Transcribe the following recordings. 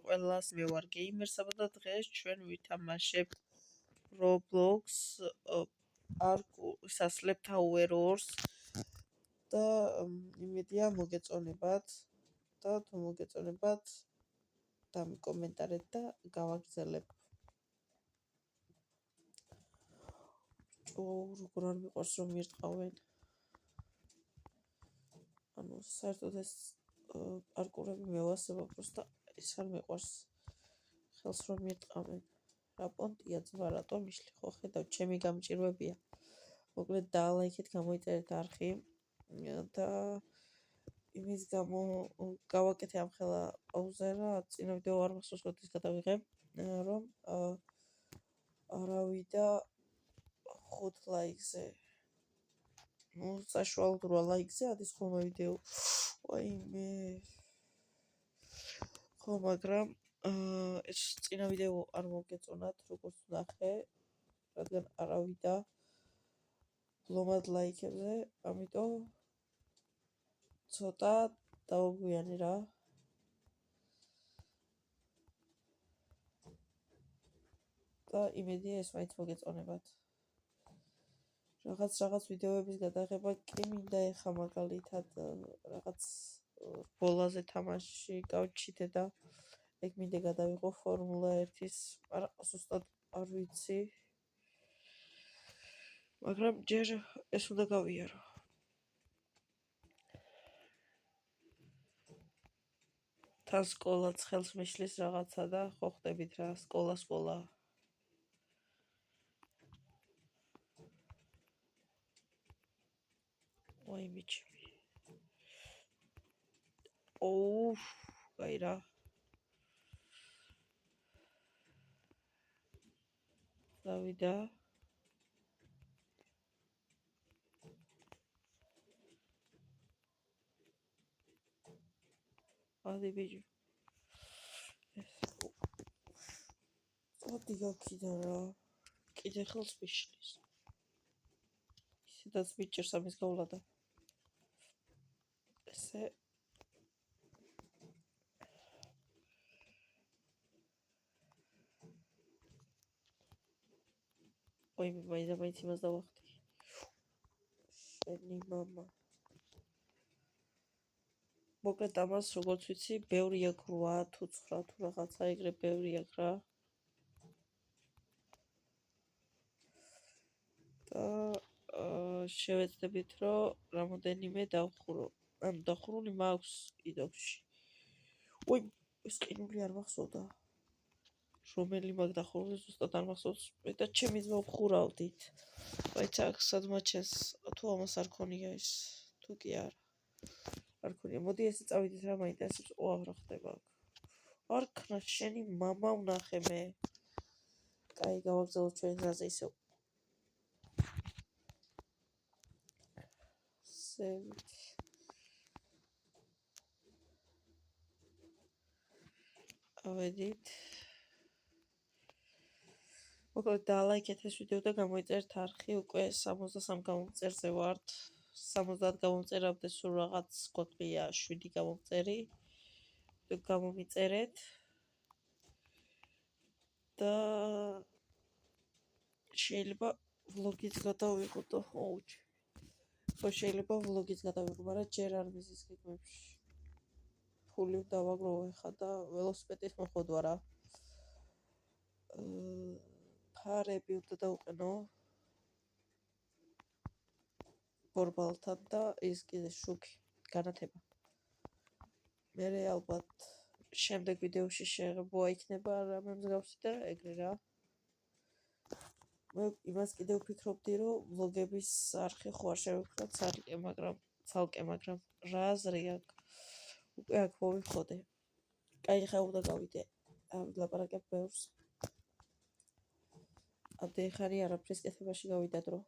ყველას, მე ვარ გეიმერ საბა და დღეს ჩვენ ვითამაშებთ Roblox Sleep Tower-ს და იმედია მოგეწონებათ და თუ მოგეწონებათ დამიკომენტარეთ და გავაგრძელებ. როგორ არ მიყვარს რომ მირტყავენ. ანუ საერთოდ ეს პარკურები მევასება просто ეს არ მიყვარს. ხელს რომ მირტყავენ. რა პონტია ძმა რატომ მიშლი ხო ხედავ ჩემი გამჭირვებია. მოკლედ დაალაიქეთ, გამოიწერეთ არხი და იმის გამო გავაკეთე ამ ხელა პაუზა რა წინა ვიდეო არ მახსოვს როდის გადავიღე რომ არავიდა 5 ლაიქზე. Ну, საშუალოდ 8 ლაიქზე ადის ხოლმე ვიდეო. ვაიმე. ხო, მაგრამ ეს წინა ვიდეო არ მოგეწონათ, როგორც ნახე, რადგან არავიდა ბლომად ლაიქებზე, ამიტომ ცოტა დავგვიანი რა. და იმედია ეს მაინც მოგეწონებათ. რაღაც ვიდეოების გადაღება კი მინდა ეხა მაგალითად რაღაც ბოლაზე თამაში გავჩიტე და ეგ მინდა გადავიყო ფორმულა 1-ის, არა ზუსტად არ ვიცი. მაგრამ ჯერ ეს უნდა გავიარო. თან სკოლაც ხელს მიშლის რაღაცა და ხო ხდებით რა, სკოლა. ой, მიჩემი. აი რა. დავიდა. ადი ბიჭი. წოდი აქიდან რა. კიდე ხელს მიშლის. ისედაც მიჭერს ამის გავლა და ესე ой, მაინც იმას დავახტი. შენი მამა. მოკლედ ამას როგორც ვიცი, ბევრი აქვს 8 თუ 9 თუ რაღაცა ეგრე ბევრი აქვს რა. და შევეცდებით რომ რამოდენიმე დავხურო. ანუ დახურული მაქვს იდოქში. ой, ეს ყინული არ მახსოვდა. რომელი მაგ დახურული ზუსტად არ მახსოვს. და ჩემი ძმა ვხურავდით. მაინც აქ სადმაჩენს თუ ამას არ ქონია ეს. თუ კი არა. არ ქონია. მოდი ესე წავიდეთ რა მაინტერესებს. რა ხდება აქ. არ ქნა შენი მამა ვნახე მე. კაი, გავაგზავნოთ ჩვენ რაზე ისევ. სევით. ავედით. მოკლედ დაალაიქეთ ეს ვიდეო და გამოიწერეთ არხი, უკვე 63 გამომწერზე ვართ. 70 გამომწერამდე სულ რაღაც გვაქვს 7 გამომწერი. გამომიწერეთ. და შეიძლება ვლოგიც გადავიღო და ხო შეიძლება ვლოგიც გადავიღო, მაგრამ ჯერ არ მიზის გეგმებში. ფული დავაგრო ეხა და ველოსიპედის მოხდვა რა. ფარები უნდა დავყენო ბორბალთან და ის კიდე შუქი განათება. მე ალბათ შემდეგ ვიდეოში შეღებოა იქნება რამე მსგავსი და ეგრე რა. მე იმას კიდევ ვფიქრობდი რომ ვლოგების არხი ხო არ შევექმნათ ცალკე, მაგრამ რა აზრი აქვს. უკვე აქ მოვიხოდე. კაი, ხა უნდა გავიდე. ვილაპარაკებ ბევრს. ამდე ხარი არაფრის კეთებაში გავიდა დრო.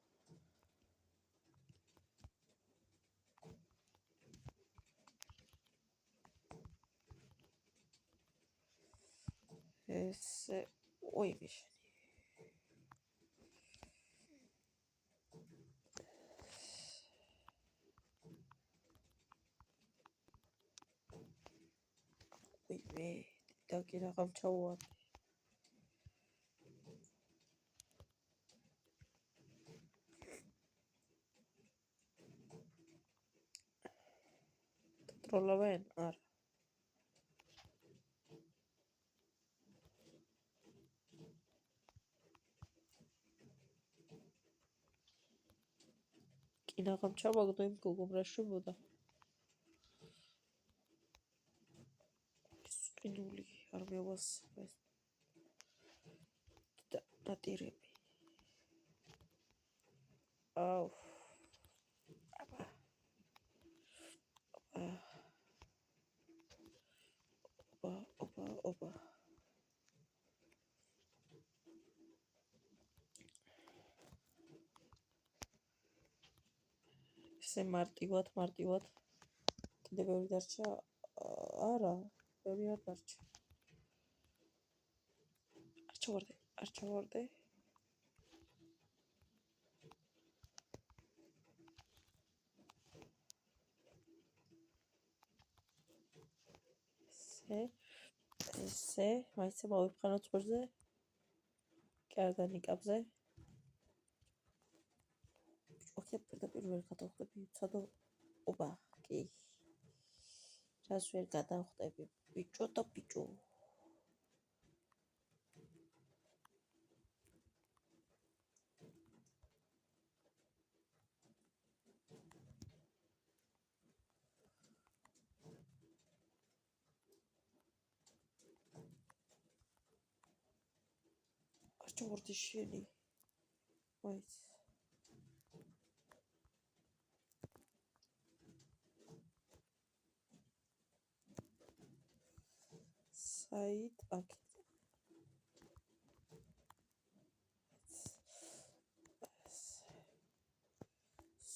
ესე ой, მიშენი. ვიმე და კი რაღაც ჩავუვარდი. Trollavენ? არა. კი რაღაც ჩავაგდო იმ გოგობრაშებოდა. სკინული არ მევასწრეს. და ნატირები. აუ. ოპა. ესე მარტივად. კიდე ბევრი დარჩა? არა, ბევრი არ დარჩა. არ ჩავარდე. ესე, მაინც მოვიფხანო წვერზე. კარგად ნიკაბზე. ოკეი, პირდაპირ ვერ გადავხდები, ცადო. ოპა, კი. რას ვერ გადავხდები, ბიჭო. არ ჩავარდი შენი. მაინც. საით აქ.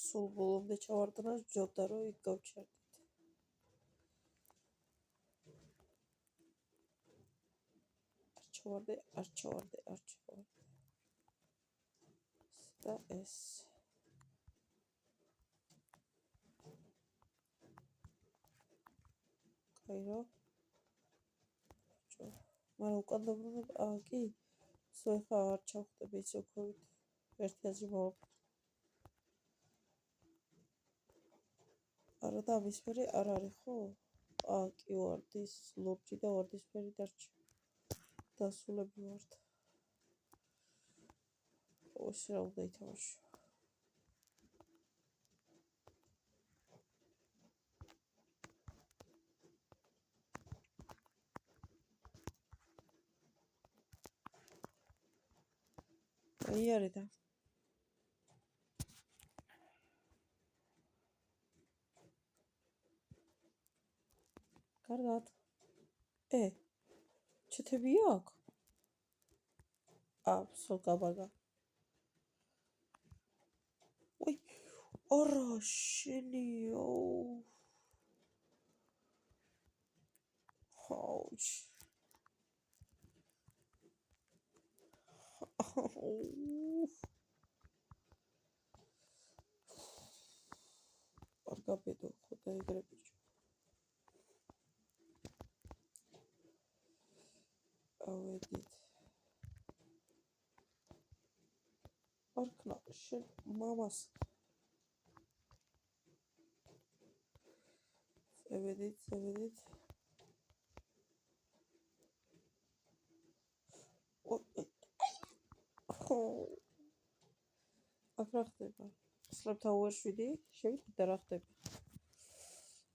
სულ ბოლომდე ჩავარდნას ჯობდა რომ იქ გავჩერდით. არ ჩავარდე. და ეს. კაირო. მაგრამ უკან დაბრუნება, კი. სულ ხა არ ჩავხდები ისე უქვევით. ერთი აზრი მოვაფიქრე. არა და ამისფერი არ არის ხო? კი ვარდის, ლურჯი და ვარდისფერი დარჩა. დასულები ვართ. ოსი რა უნდა ითამაშო. არის და. კარგად. ჩეთები აქვს? სულ გაბაგა. ой, არა, შენიო. აუჩ. არ გაბედო, ხო და ეგრე ბიჭო. ავედით. არ ქნა, შენ მამას. წევედით. აქ რა ხდება? სლეპთა უერშვიდი, შევიდით და რა ხდება?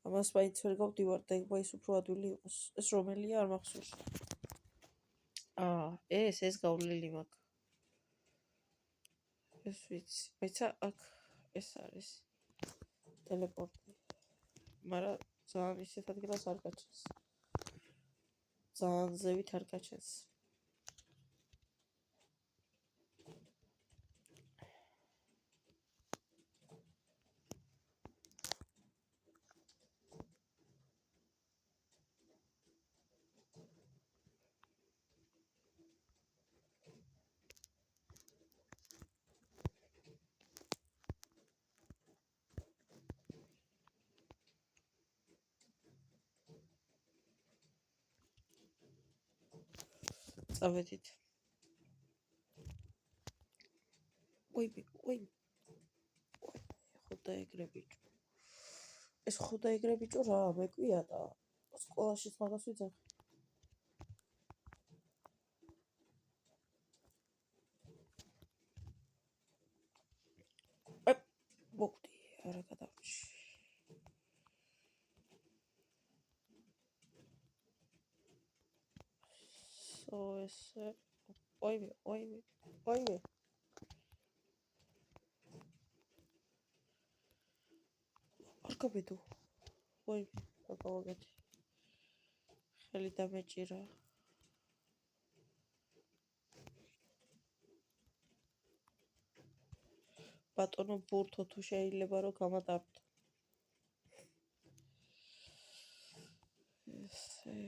ამას მაინც ვერ გავდივარ და ეგ მაინც უფრო ადვილი იყოს. ეს რომელია არ მახსოვს. ეს გავლილი მაქვს. ეს ვიცი. მეცა აქ ეს არის ტელეპორტი. მაგრამ ძალიან ისეთ ადგილას არ გაჩენს. ძალიან ზევით არ გაჩენს. წავედით. Ой, ხოდა ეგრე ბიჭო. ეს ხოდა ეგრე ბიჭო რა, მეკვია და სკოლაშიც მაგას ვიძახი. მოგდი, არა გადავრჩი. ესე. ოიმე. არ გაბედო. მაგავაგეთი. ხელი დამეჭირა. ბატონო ბურთო თუ შეიძლება რომ გამატარდო. ესე.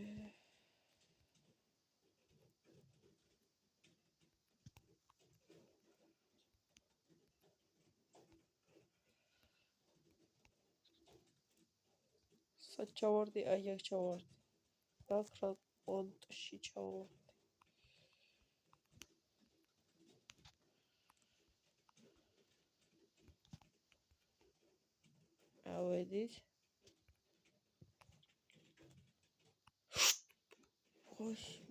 საჩავარდი, აი აქ ჩავარდი. ბაქრა პონტში ჩავარდი. ავედით.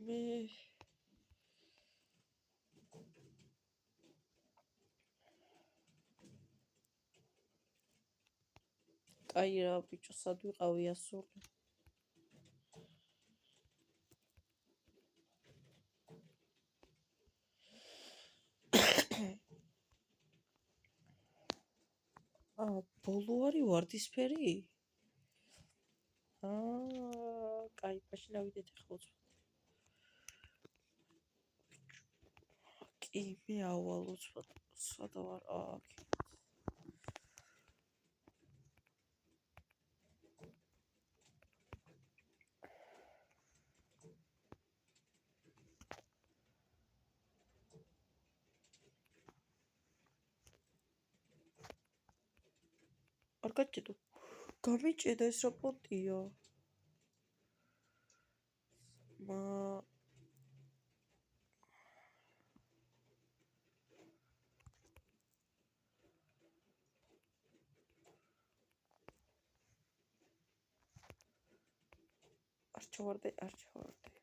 მე კაი რა ბიჭო, სად ვიყავი ასული. ბოლო არის ვარდისფერი? კაი, მაშინ ავიდეთ ახლა უცბად. კი, მე ავალ უცბად. სადა ვარ? აქ. არ გაჭედო. გამიჭედა ეს რა პონტია? არ ჩავარდე.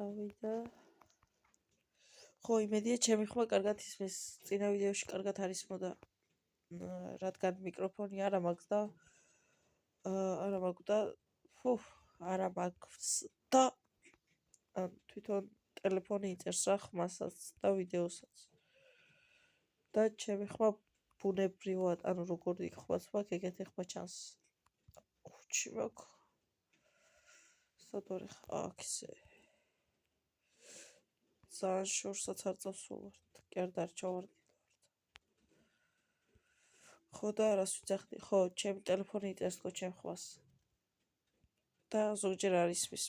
ავიდა. ხო, იმედია ჩემი ხმა კარგად ისმის. წინა ვიდეოში კარგად არ ისმოდა. რადგან მიკროფონი არა მაქვს და არა მაქვს და თვითონ ტელეფონი იწერს რა ხმასაც და ვიდეოსაც. და ჩემი ხმა ბუნებრივად, ანუ როგორი ხმაც მაქვს, ეგეთი ხმა ჩანს. უჩი მაქვს. სადვარ აქ ისე. ძალიან შორსაც არ წავსულვართ. კი არ დარჩავარდი. ხო და რას ვიძახდი? ხო, ჩემი ტელეფონი იწერს თქო ჩემ ხმას. და ზოგჯერ არ ისმის.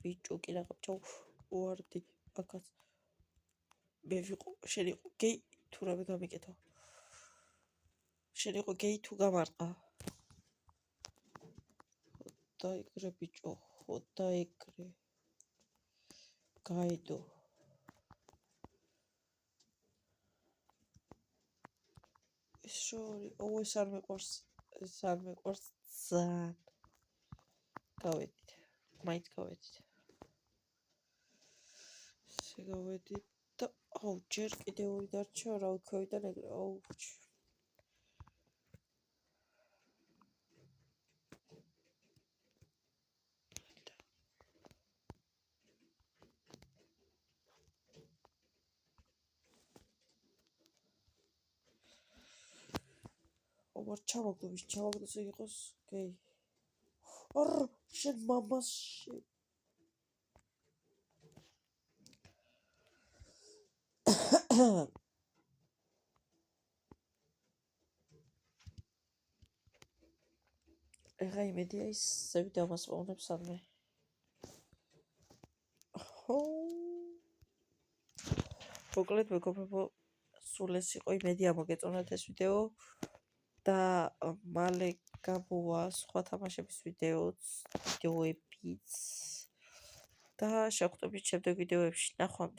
ბიჭო, კი რა გავჩავ ვარდი აქაც. მე ვიყო, შენ იყო გეი თუ რამე გამიკეთა. შენ იყო გეი თუ გამარტყა. და ეგრე ბიჭო, ხო და ეგრე. გაიდო. ეს შორი, ეს არ მეყვარს ძალიან. გავედით. მაინც გავედით. ესე გავედით და ჯერ კიდე ორი დარჩა, რა ვიქოვიდან ეგრე. ვარ ჩავაგდოს იყოს გეი. შენ მამას ეხა იმედია ის ვიდეო მასპოვნებს ანმე. მოკლედ მეგობრებო, სულ ეს იყო, იმედია მოგეწონათ ეს ვიდეო და მალე გამოვა სხვა თამაშების ვიდეოებიც და შევხვდებით შემდეგ ვიდეოებში. ნახვამდის.